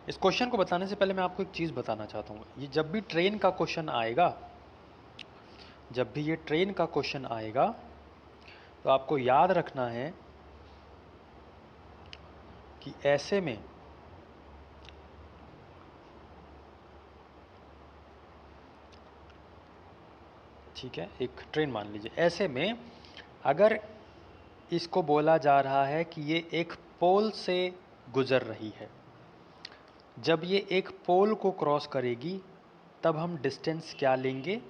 इस क्वेश्चन को बताने से पहले मैं आपको एक चीज़ बताना चाहता हूँ। ये जब भी ट्रेन का क्वेश्चन आएगा, जब भी ये ट्रेन का क्वेश्चन आएगा तो आपको याद रखना है कि ऐसे में ठीक है, एक ट्रेन मान लीजिए, ऐसे में अगर इसको बोला जा रहा है कि ये एक पोल से गुजर रही है, जब ये एक पोल को क्रॉस करेगी तब हम डिस्टेंस क्या लेंगे?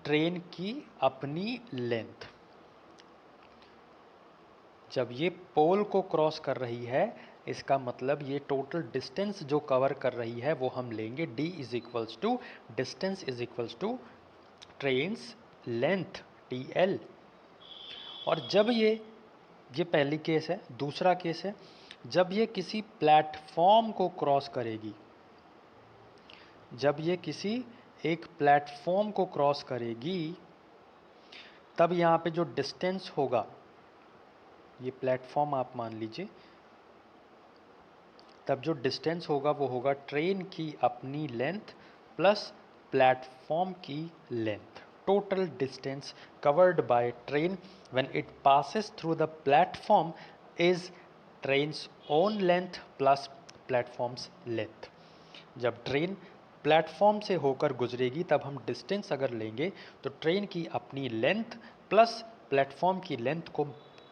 ट्रेन की अपनी लेंथ। जब ये पोल को क्रॉस कर रही है इसका मतलब ये टोटल डिस्टेंस जो कवर कर रही है वो हम लेंगे d is equals to distance is equals to trains length TL। और जब ये पहली केस है। दूसरा केस है, जब ये किसी प्लेटफॉर्म को क्रॉस करेगी, जब ये किसी एक प्लेटफॉर्म को क्रॉस करेगी तब यहाँ पे जो डिस्टेंस होगा, ये प्लेटफॉर्म आप मान लीजिए, तब जो डिस्टेंस होगा वो होगा ट्रेन की अपनी लेंथ प्लस प्लेटफॉर्म की length. Total distance covered by train when it passes through the platform is trains own length plus platforms length. जब ट्रेन प्लेटफॉर्म से होकर गुजरेगी तब हम डिस्टेंस अगर लेंगे तो ट्रेन की अपनी लेंथ प्लस प्लेटफॉर्म की लेंथ को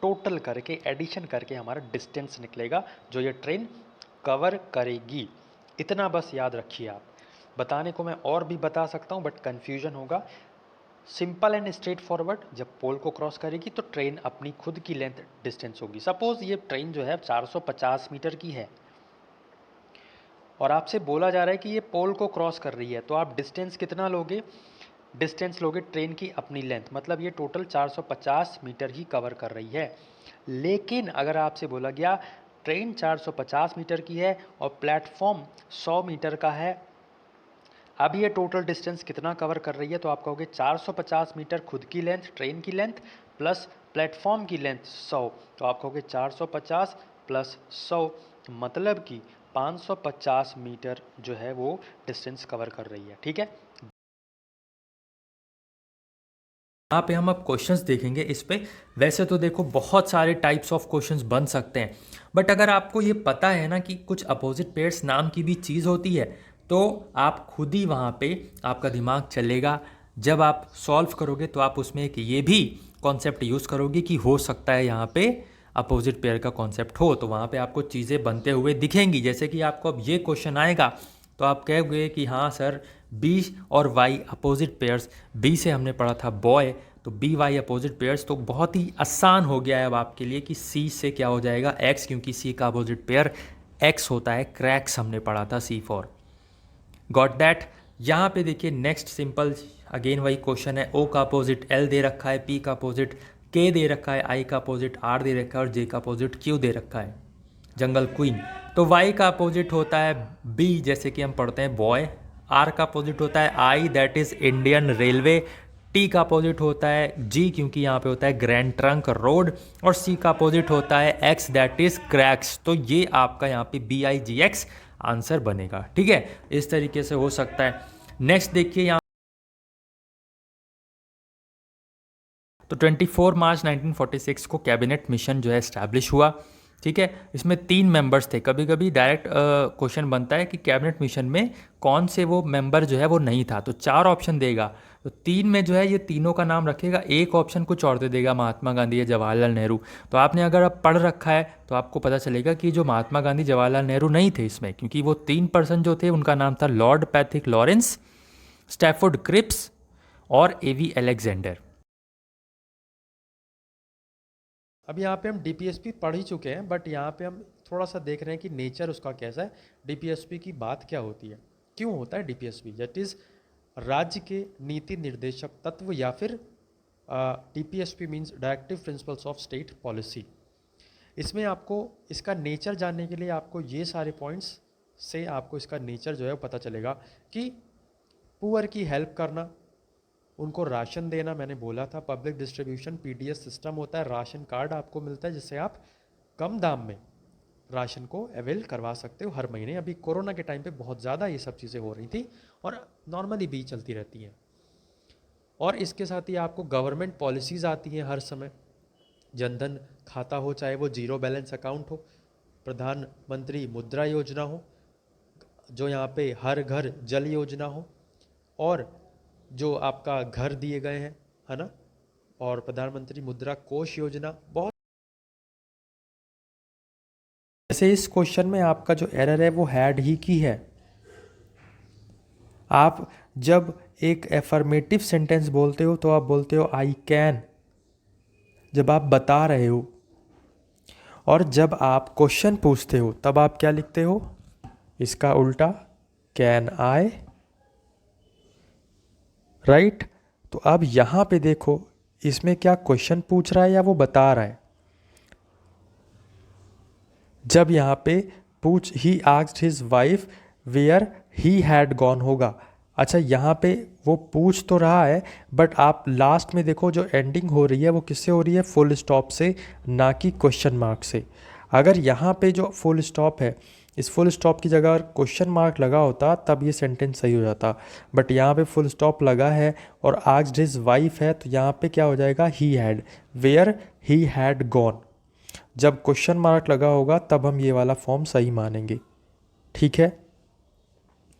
टोटल करके एडिशन करके हमारा डिस्टेंस निकलेगा जो ये ट्रेन कवर करेगी। इतना बस याद रखिए आप। बताने को मैं और भी बता सकता हूँ बट कन्फ्यूजन होगा। सिंपल एंड स्ट्रेट फॉरवर्ड, जब पोल को क्रॉस करेगी तो ट्रेन अपनी खुद की लेंथ डिस्टेंस होगी। सपोज ये ट्रेन जो है 450 मीटर की है और आपसे बोला जा रहा है कि ये पोल को क्रॉस कर रही है, तो आप डिस्टेंस कितना लोगे? डिस्टेंस लोगे ट्रेन की अपनी लेंथ, मतलब ये टोटल 450 मीटर ही कवर कर रही है। लेकिन अगर आपसे बोला गया ट्रेन 450 मीटर की है और प्लेटफॉर्म 100 मीटर का है, अब ये टोटल डिस्टेंस कितना कवर कर रही है? तो आप कहोगे 450 मीटर खुद की लेंथ ट्रेन की लेंथ प्लस प्लेटफॉर्म की लेंथ 100, तो आप कहोगे 450 प्लस 100 मतलब कि 550 मीटर जो है वो डिस्टेंस कवर कर रही है। ठीक है, यहाँ पे हम अब क्वेश्चंस देखेंगे इस पे। वैसे तो देखो बहुत सारे टाइप्स ऑफ क्वेश्चंस बन सकते हैं, बट अगर आपको ये पता है ना कि कुछ अपोजिट पेयर्स नाम की भी चीज़ होती है तो आप खुद ही वहाँ पे आपका दिमाग चलेगा। जब आप सॉल्व करोगे तो आप उसमें एक ये भी कॉन्सेप्ट यूज़ करोगे कि हो सकता है यहाँ पे अपोजिट पेयर का कॉन्सेप्ट हो, तो वहाँ पे आपको चीज़ें बनते हुए दिखेंगी। जैसे कि आपको अब ये क्वेश्चन आएगा तो आप कहोगे कि हाँ सर बी और वाई अपोजिट पेयर्स, बी से हमने पढ़ा था बॉय, तो बी वाई अपोजिट पेयर्स, तो बहुत ही आसान हो गया है अब आपके लिए कि सी से क्या हो जाएगा एक्स, क्योंकि सी का अपोजिट पेयर एक्स होता है। क्रैक्स हमने पढ़ा था सी फॉर। Got that. यहाँ पे देखिए नेक्स्ट सिंपल अगेन वही क्वेश्चन है। ओ का अपोजिट एल दे रखा है, पी का अपोजिट के दे रखा है, आई का अपोजिट आर दे रखा है और जे का अपोजिट क्यू दे रखा है, जंगल क्वीन। तो वाई का अपोजिट होता है बी, जैसे कि हम पढ़ते हैं बॉय। आर का अपोजिट होता है I, that is Indian railway. T का अपोजिट होता है जी, क्योंकि यहाँ पे होता है ग्रैंड ट्रंक रोड। और सी का अपोजिट होता है एक्स, दैट इज क्रैक्स। तो ये आपका यहाँ पे BIGX आंसर बनेगा। ठीक है, इस तरीके से हो सकता है। नेक्स्ट देखिए यहाँ, तो 24 मार्च 1946 को कैबिनेट मिशन जो है इस्टेब्लिश हुआ। ठीक है, इसमें 3 मेंबर्स थे। कभी कभी डायरेक्ट क्वेश्चन बनता है कि कैबिनेट मिशन में कौन से वो मेंबर जो है वो नहीं था, तो 4 ऑप्शन देगा, तो 3 में जो है ये तीनों का नाम रखेगा, एक ऑप्शन कुछ और दे देगा, महात्मा गांधी या जवाहरलाल नेहरू। तो आपने अगर अब पढ़ रखा है तो आपको पता चलेगा कि जो महात्मा गांधी जवाहरलाल नेहरू नहीं थे इसमें, क्योंकि वो 3 पर्सन जो थे उनका नाम था Lord Pethick Lawrence, Stafford Cripps और AV अलेक्जेंडर। अब यहाँ पे हम डीपीएसपी पढ़ ही चुके हैं बट यहाँ पे हम थोड़ा सा देख रहे हैं कि नेचर उसका कैसा है, डीपीएसपी की बात क्या होती है, क्यों होता है डीपीएसपी। दैट इज़ राज्य के नीति निर्देशक तत्व या फिर DPSP means directive principles of state policy. इसमें आपको इसका नेचर जानने के लिए आपको ये सारे पॉइंट्स से आपको इसका नेचर जो है वो पता चलेगा कि पुअर की हेल्प करना, उनको राशन देना, मैंने बोला था पब्लिक डिस्ट्रीब्यूशन PDS सिस्टम होता है, राशन कार्ड आपको मिलता है जिससे आप कम दाम में राशन को अवेल करवा सकते हो हर महीने। अभी कोरोना के टाइम पे बहुत ज़्यादा ये सब चीज़ें हो रही थी और नॉर्मली भी चलती रहती हैं। और इसके साथ ही आपको गवर्नमेंट पॉलिसीज़ आती हैं हर समय, जनधन खाता हो, चाहे वो जीरो बैलेंस अकाउंट हो, प्रधानमंत्री मुद्रा योजना हो, जो यहाँ पे हर घर जल योजना हो, और जो आपका घर दिए गए हैं, है ना, और प्रधानमंत्री मुद्रा कोष योजना। बहुत जैसे इस क्वेश्चन में आपका जो एरर है वो हैड ही की है। आप जब एक एफर्मेटिव सेंटेंस बोलते हो तो आप बोलते हो आई कैन, जब आप बता रहे हो, और जब आप क्वेश्चन पूछते हो तब आप क्या लिखते हो, इसका उल्टा, कैन आई, राइट। तो अब यहाँ पे देखो इसमें क्या क्वेश्चन पूछ रहा है या वो बता रहा है। जब यहाँ पे पूछ he asked his wife where he had gone होगा। अच्छा, यहाँ पे वो पूछ तो रहा है, बट आप लास्ट में देखो जो एंडिंग हो रही है वो किससे हो रही है, फुल स्टॉप से, ना कि क्वेश्चन मार्क से। अगर यहाँ पे जो फुल स्टॉप है, इस फुल स्टॉप की जगह अगर क्वेश्चन मार्क लगा होता तब ये सेंटेंस सही हो जाता, बट यहाँ पे फुल स्टॉप लगा है और आस्क्ड हिज वाइफ है, तो यहाँ पे क्या हो जाएगा, he had, where he had gone. जब क्वेश्चन मार्क लगा होगा तब हम ये वाला फॉर्म सही मानेंगे, ठीक है।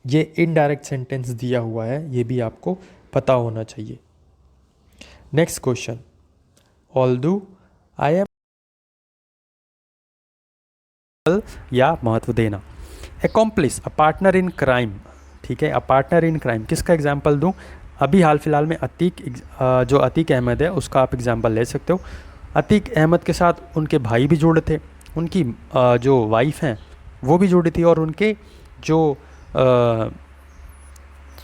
ये इनडायरेक्ट सेंटेंस दिया हुआ है, ये भी आपको पता होना चाहिए। Next question, although I am, या महत्व देना। Accomplish, a partner in crime, ठीक है, अ पार्टनर इन क्राइम, किसका एग्जाम्पल दूं, अभी हाल फिलहाल में अतीक, जो अतीक अहमद है उसका आप एग्जाम्पल ले सकते हो। अतीक अहमद के साथ उनके भाई भी जुड़े थे, उनकी जो वाइफ हैं वो भी जुड़ी थी, और उनके जो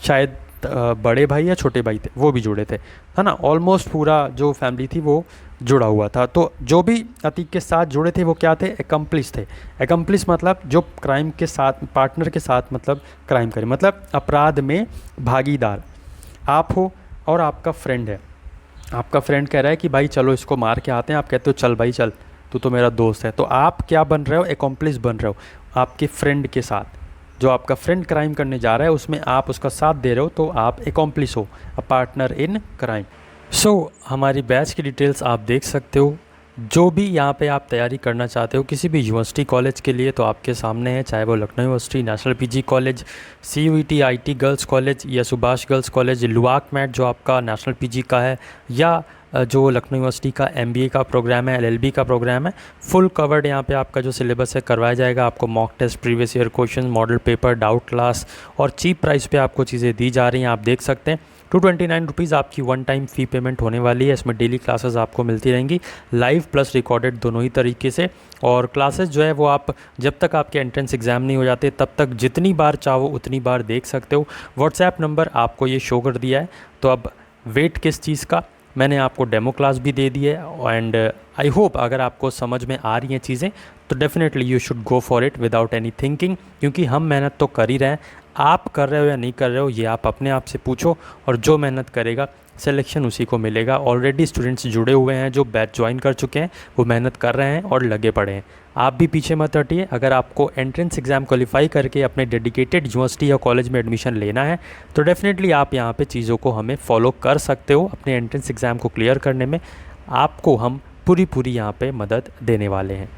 शायद बड़े भाई या छोटे भाई थे वो भी जुड़े थे, है ना। ऑलमोस्ट पूरा जो फैमिली थी वो जुड़ा हुआ था। तो जो भी अतीक के साथ जुड़े थे वो क्या थे, एकम्प्लिस थे। एकम्प्लिस मतलब जो क्राइम के साथ, पार्टनर के साथ मतलब क्राइम करे, मतलब अपराध में भागीदार आप हो और आपका फ्रेंड है। आपका फ्रेंड कह रहा है कि भाई चलो इसको मार के आते हैं, आप कहते हो चल भाई चल, तू तो मेरा दोस्त है, तो आप क्या बन रहे हो, एकम्प्लिस बन रहे हो आपके फ्रेंड के साथ। जो आपका फ्रेंड क्राइम करने जा रहा है उसमें आप उसका साथ दे रहे हो, तो आप एकम्प्लिस हो, अ पार्टनर इन क्राइम। सो हमारी बैच की डिटेल्स आप देख सकते हो। जो भी यहाँ पे आप तैयारी करना चाहते हो किसी भी यूनिवर्सिटी कॉलेज के लिए, तो आपके सामने है, चाहे वो Lucknow university, national PG college, CUET IT girls college, या सुभाष गर्ल्स कॉलेज, लुआक मैट जो आपका नेशनल पीजी का है, या जो लखनऊ यूनिवर्सिटी का MBA का प्रोग्राम है, LLB का प्रोग्राम है, फुल कवर्ड यहाँ पे आपका जो सिलेबस है करवाया जाएगा। आपको mock test, previous year question, model paper, doubt class, और चीप प्राइस पे आपको चीज़ें दी जा रही हैं, आप देख सकते हैं। 229 रुपीज़ आपकी वन टाइम फ़ी पेमेंट होने वाली है। इसमें डेली क्लासेस आपको मिलती रहेंगी, लाइव प्लस रिकॉर्डेड दोनों ही तरीके से। और क्लासेस जो है वो आप जब तक आपके एंट्रेंस एग्ज़ाम नहीं हो जाते तब तक जितनी बार चाहो उतनी बार देख सकते हो। व्हाट्सएप नंबर आपको ये शो कर दिया है, तो अब वेट किस चीज़ का, मैंने आपको डेमो क्लास भी दे दी है। एंड आई होप अगर आपको समझ में आ रही हैं चीज़ें तो definitely you should go for it without any thinking, क्योंकि हम मेहनत तो कर ही रहे हैं। आप कर रहे हो या नहीं कर रहे हो ये आप अपने आप से पूछो, और जो मेहनत करेगा सिलेक्शन उसी को मिलेगा। ऑलरेडी स्टूडेंट्स जुड़े हुए हैं, जो बैच ज्वाइन कर चुके हैं, वो मेहनत कर रहे हैं और लगे पड़े हैं। आप भी पीछे मत हटिए। अगर आपको एंट्रेंस एग्ज़ाम क्वालिफाई करके अपने डेडिकेटेड यूनिवर्सिटी या कॉलेज में एडमिशन लेना है तो डेफिनेटली आप यहाँ पे चीज़ों को हमें फॉलो कर सकते हो। अपने एंट्रेंस एग्ज़ाम को क्लियर करने में आपको हम पूरी यहाँ पे मदद देने वाले हैं।